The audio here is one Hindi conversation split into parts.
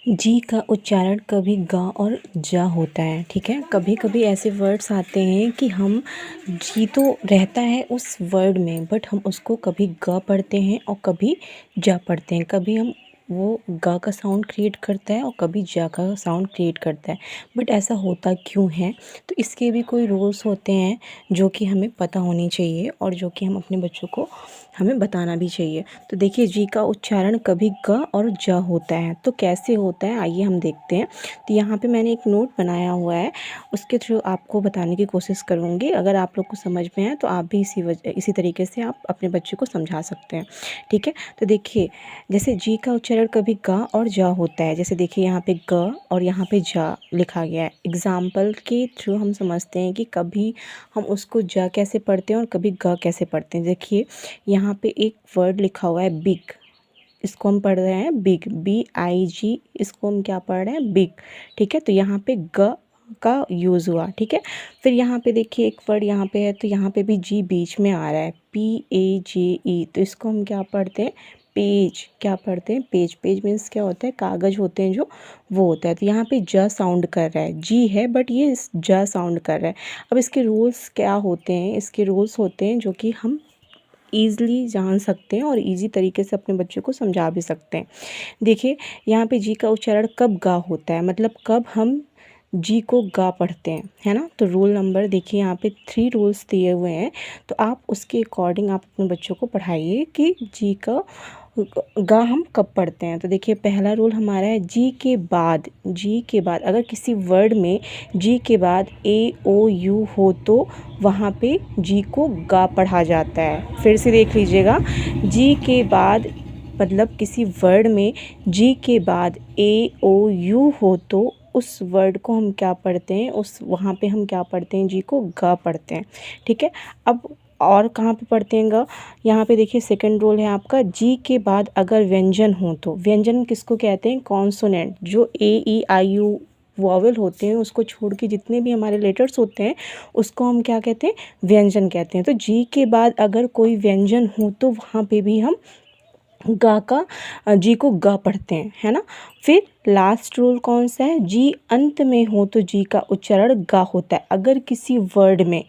जी का उच्चारण कभी ग और ज होता है, ठीक है। कभी कभी ऐसे वर्ड्स आते हैं कि हम जी तो रहता है उस वर्ड में, बट हम उसको कभी ग पढ़ते हैं और कभी ज पढ़ते हैं। कभी हम वो ग का साउंड क्रिएट करता है और कभी ज का साउंड क्रिएट करता है। बट ऐसा होता क्यों है? तो इसके भी कोई रूल्स होते हैं जो कि हमें पता होनी चाहिए और जो कि हम अपने बच्चों को हमें बताना भी चाहिए। तो देखिए, जी का उच्चारण कभी ग और ज होता है। तो कैसे होता है, आइए हम देखते हैं। तो यहाँ पे मैंने एक नोट बनाया हुआ है, उसके थ्रू आपको बताने की कोशिश करूँगी। अगर आप लोग को समझ में आए तो आप भी इसी तरीके से आप अपने बच्चे को समझा सकते हैं, ठीक है। तो देखिए, जैसे जी का उच्चारण कभी ग और ज होता है। जैसे देखिए, यहाँ पे ग और यहाँ पे ज लिखा गया है। एग्जाम्पल के थ्रू हम समझते हैं कि कभी हम उसको ज कैसे पढ़ते हैं और कभी ग कैसे पढ़ते हैं। देखिए, यहाँ पे एक वर्ड लिखा हुआ है बिग, इसको हम पढ़ रहे हैं बिग, BIG, इसको हम क्या पढ़ रहे हैं, बिग, ठीक है। तो यहाँ पे ग का यूज़ हुआ, ठीक है। फिर यहाँ पे देखिए एक वर्ड यहाँ पे है, तो यहाँ पे भी जी बीच में आ रहा है, PAGE, तो इसको हम क्या पढ़ते हैं, पेज, क्या पढ़ते हैं, पेज। पेज मीन्स क्या होता है, कागज़ होते हैं जो, वो होता है। तो यहाँ पे ज साउंड कर रहा है, जी है बट ये ज साउंड कर रहा है। अब इसके रूल्स क्या होते हैं, इसके रूल्स होते हैं जो कि हम ईज़िली जान सकते हैं और इजी तरीके से अपने बच्चों को समझा भी सकते हैं। देखिए, यहाँ पे जी का उच्चारण कब गा होता है, मतलब कब हम जी को गा पढ़ते हैं, है ना। तो रूल नंबर देखिए, यहाँ पे 3 रूल्स दिए हुए हैं। तो आप उसके अकॉर्डिंग आप अपने बच्चों को पढ़ाइए कि जी का गा हम कब पढ़ते हैं। तो देखिए, पहला रूल हमारा है जी के बाद, जी के बाद अगर किसी वर्ड में जी के बाद AOU हो तो वहाँ पे जी को गा पढ़ा जाता है। फिर से देख लीजिएगा, जी के बाद मतलब किसी वर्ड में जी के बाद AOU हो तो उस वर्ड को हम क्या पढ़ते हैं, उस वहाँ पे हम क्या पढ़ते हैं, जी को गा पढ़ते हैं, ठीक है। अब और कहाँ पे पढ़ते हैं गा, यहाँ पे देखिए सेकंड रूल है आपका, जी के बाद अगर व्यंजन हो तो, व्यंजन किसको कहते हैं, कॉन्सोनेंट, जो AEIU वॉवेल होते हैं उसको छोड़ के जितने भी हमारे लेटर्स होते हैं उसको हम क्या कहते हैं, व्यंजन कहते हैं। तो जी के बाद अगर कोई व्यंजन हो तो वहाँ पे भी हम गा का जी को गा पढ़ते हैं, है ना। फिर लास्ट रूल कौन सा है, जी अंत में हो तो जी का उच्चारण गा होता है। अगर किसी वर्ड में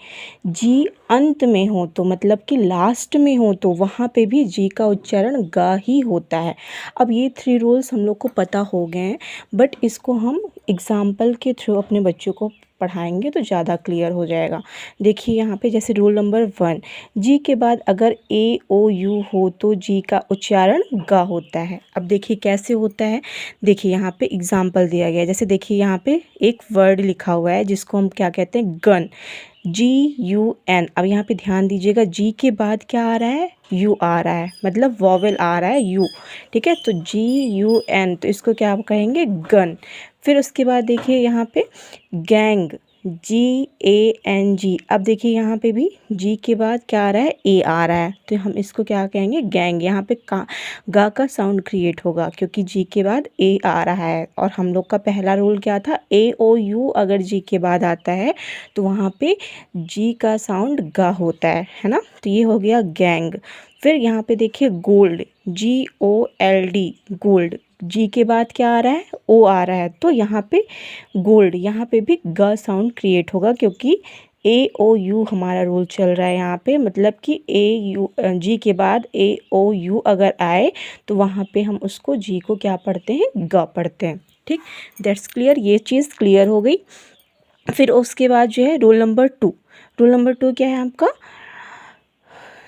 जी अंत में हो तो मतलब कि लास्ट में हो तो वहाँ पे भी जी का उच्चारण गा ही होता है। अब ये 3 रूल्स हम लोग को पता हो गए हैं, बट इसको हम एग्ज़ाम्पल के थ्रू अपने बच्चों को पढ़ाएंगे तो ज़्यादा क्लियर हो जाएगा। देखिए यहाँ पे जैसे रूल नंबर 1, जी के बाद अगर AOU हो तो जी का उच्चारण गा होता है। अब देखिए कैसे होता है, देखिए यहाँ पे एग्जाम्पल दिया गया है। जैसे देखिए यहाँ पे एक वर्ड लिखा हुआ है जिसको हम क्या कहते हैं, गन, GUN। अब यहाँ पे ध्यान दीजिएगा, जी के बाद क्या आ रहा है, यू आ रहा है, मतलब वॉवेल आ रहा है यू, ठीक है। तो GUN, तो इसको क्या आप कहेंगे, गन। फिर उसके बाद देखिए यहाँ पे गैंग, GANG। अब देखिए यहाँ पे भी जी के बाद क्या आ रहा है, ए आ रहा है, तो हम इसको क्या कहेंगे, गैंग। यहाँ पे गा का साउंड क्रिएट होगा क्योंकि जी के बाद ए आ रहा है। और हम लोग का पहला रूल क्या था, AOU अगर जी के बाद आता है तो वहाँ पे जी का साउंड गा होता है ना। तो ये हो गया गैंग। फिर यहाँ पे देखिए गोल्ड, GOLD, गोल्ड, जी के बाद क्या आ रहा है, ओ आ रहा है, तो यहाँ पे गोल्ड, यहाँ पे भी ग साउंड क्रिएट होगा क्योंकि AOU हमारा रूल चल रहा है यहाँ पे। मतलब कि जी के बाद AOU अगर आए तो वहाँ पे हम उसको जी को क्या पढ़ते हैं, ग पढ़ते हैं, ठीक। दैट्स क्लियर, ये चीज़ क्लियर हो गई। फिर उसके बाद जो है रूल नंबर 2, रूल नंबर 2 क्या है आपका,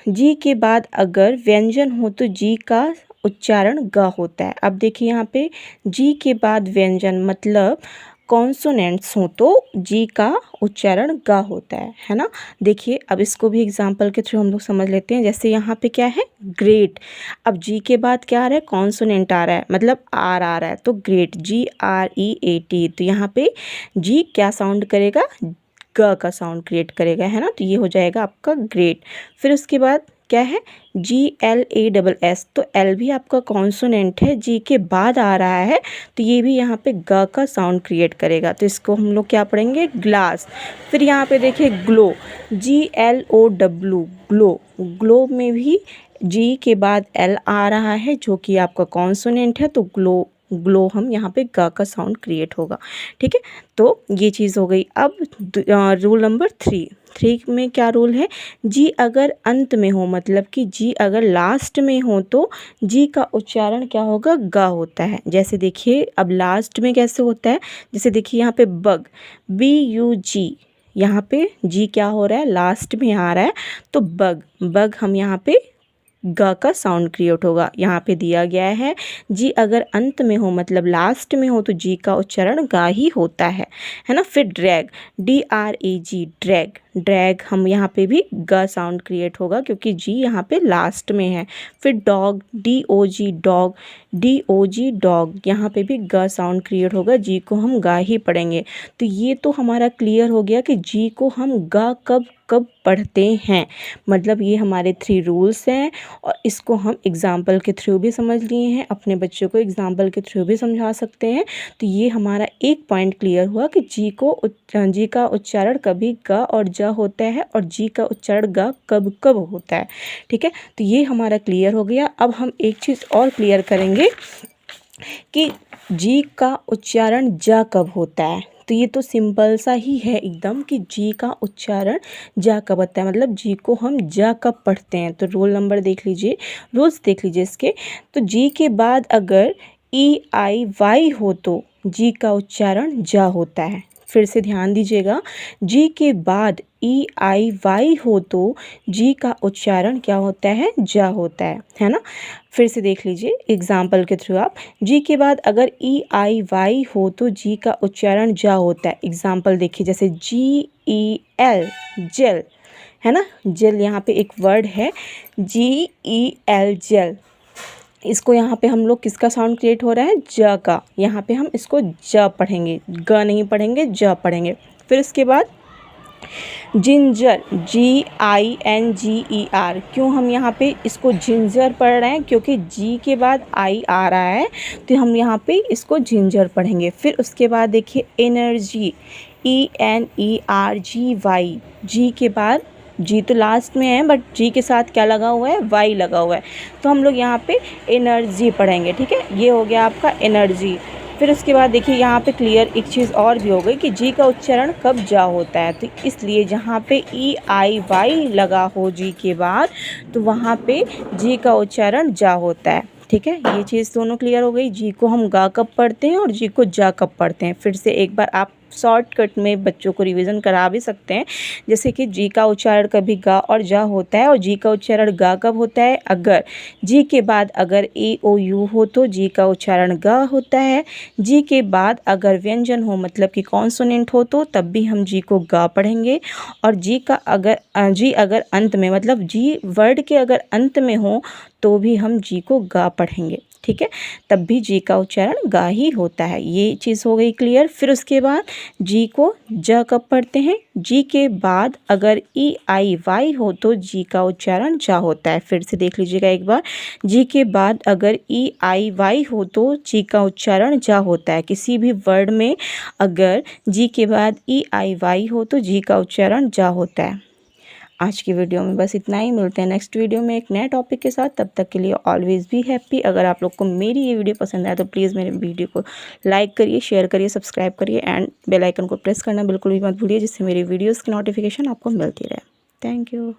जी के बाद अगर व्यंजन हो तो जी का उच्चारण ग होता है। अब देखिए यहाँ पे जी के बाद व्यंजन मतलब कॉन्सोनेंट्स हो तो जी का उच्चारण ग होता है ना। देखिए अब इसको भी एग्जांपल के थ्रू हम लोग समझ लेते हैं। जैसे यहाँ पे क्या है, ग्रेट। अब जी के बाद क्या आ रहा है, कॉन्सोनेंट आ रहा है, मतलब आर आ रहा है, तो ग्रेट, GREAT। तो यहाँ पे जी क्या साउंड करेगा, ग का साउंड क्रिएट करेगा, है ना। तो ये हो जाएगा आपका ग्रेट। फिर उसके बाद क्या है, GLASS, तो एल भी आपका कॉन्सोनेंट है, जी के बाद आ रहा है, तो ये भी यहाँ पे ग का साउंड क्रिएट करेगा, तो इसको हम लोग क्या पढ़ेंगे, ग्लास। फिर यहाँ पे देखिए ग्लो, GLOW, ग्लो, ग्लो में भी जी के बाद एल आ रहा है जो कि आपका कॉन्सोनेंट है, तो ग्लो ग्लो हम यहाँ पे गा का साउंड क्रिएट होगा। ठीक है, तो ये चीज़ हो गई। अब रूल नंबर 3 में क्या रूल है, जी अगर अंत में हो मतलब कि जी अगर लास्ट में हो तो जी का उच्चारण क्या होगा, गा होता है। जैसे देखिए अब लास्ट में कैसे होता है, जैसे देखिए यहाँ पे बग, BUG, यहाँ पे जी क्या हो रहा है, लास्ट में आ रहा है, तो बग, बग हम यहाँ पे ग का साउंड क्रिएट होगा। यहाँ पे दिया गया है जी अगर अंत में हो मतलब लास्ट में हो तो जी का उच्चारण गा ही होता है ना। फिर ड्रैग, DRAG, ड्रैग, ड्रैग हम यहाँ पे भी ग साउंड क्रिएट होगा क्योंकि जी यहाँ पे लास्ट में है। फिर dog, DOG, dog, DOG, dog, यहाँ पे भी ग साउंड क्रिएट होगा, जी को हम गा ही पढ़ेंगे। तो ये तो हमारा क्लियर हो गया कि जी को हम गा कब कब पढ़ते हैं, मतलब ये हमारे 3 रूल्स हैं और इसको हम एग्ज़ाम्पल के थ्रू भी समझ लिए हैं, अपने बच्चों को एग्ज़ाम्पल के थ्रू भी समझा सकते हैं। तो ये हमारा एक पॉइंट क्लियर हुआ कि जी का उच्चारण कभी ग और ज होता है और जी का उच्चारण ग कब कब होता है। ठीक है, तो ये हमारा क्लियर हो गया। अब हम एक चीज़ और क्लियर करेंगे कि जी का उच्चारण ज कब होता है। तो ये तो सिंपल सा ही है एकदम कि जी का उच्चारण जा कब होता है, मतलब जी को हम जा कब पढ़ते हैं। तो रोल नंबर देख लीजिए, रूल्स देख लीजिए इसके। तो जी के बाद अगर EIY हो तो जी का उच्चारण जा होता है। फिर से ध्यान दीजिएगा, जी के बाद EIY हो तो जी का उच्चारण क्या होता है, जा होता है ना। फिर से देख लीजिए एग्जाम्पल के थ्रू आप, जी के बाद अगर EIY हो तो जी का उच्चारण जा होता है। एग्जाम्पल देखिए जैसे GEL, जेल, है ना, जेल यहाँ पे एक वर्ड है GEL, जेल, इसको यहाँ पे हम लोग किसका साउंड क्रिएट हो रहा है, ज का, यहाँ पे हम इसको ज पढ़ेंगे, ग नहीं पढ़ेंगे, ज पढ़ेंगे। फिर इसके बाद जिंजर, GINGER, क्यों हम यहाँ पे इसको जिंजर पढ़ रहे हैं, क्योंकि जी के बाद आई आ रहा है तो हम यहाँ पे इसको जिंजर पढ़ेंगे। फिर उसके बाद देखिए एनर्जी, ENERGY, जी के बाद, जी तो लास्ट में है बट जी के साथ क्या लगा हुआ है, वाई लगा हुआ है, तो हम लोग यहाँ पे एनर्जी पढ़ेंगे। ठीक है, ये हो गया आपका एनर्जी। फिर उसके बाद देखिए यहाँ पे क्लियर एक चीज़ और भी हो गई कि जी का उच्चारण कब जा होता है, तो इसलिए जहाँ पे EIY लगा हो जी के बाद तो वहाँ पे जी का उच्चारण जा होता है। ठीक है, ये चीज़ दोनों क्लियर हो गई, जी को हम गा कब पढ़ते हैं और जी को जा कब पढ़ते हैं। फिर से एक बार आप शॉर्टकट में बच्चों को रिवीजन करा भी सकते हैं, जैसे कि जी का उच्चारण कभी गा और जा होता है और जी का उच्चारण गा कब होता है, अगर जी के बाद अगर AOU हो तो जी का उच्चारण गा होता है। जी के बाद अगर व्यंजन हो मतलब कि कॉन्सोनेंट हो तो तब भी हम जी को गा पढ़ेंगे। और जी अगर अंत में मतलब जी वर्ड के अगर अंत में हो तो भी हम जी को गा पढ़ेंगे। ठीक है, तब भी जी का उच्चारण गा ही होता है, ये चीज़ हो गई क्लियर। फिर उसके बाद जी को ज कब पढ़ते हैं, जी के बाद अगर EIY हो तो जी का उच्चारण जा होता है। फिर से देख लीजिएगा एक बार, जी के बाद अगर EIY हो तो जी का उच्चारण जा होता है। किसी भी वर्ड में अगर जी के बाद EIY हो तो जी का उच्चारण जा होता है। आज की वीडियो में बस इतना ही, मिलते हैं नेक्स्ट वीडियो में एक नए टॉपिक के साथ। तब तक के लिए ऑलवेज़ बी हैप्पी। अगर आप लोग को मेरी ये वीडियो पसंद आए तो प्लीज़ मेरे वीडियो को लाइक करिए, शेयर करिए, सब्सक्राइब करिए एंड बेल आइकन को प्रेस करना बिल्कुल भी मत भूलिए, जिससे मेरी वीडियोज़ की नोटिफिकेशन आपको मिलती रहे। Thank you.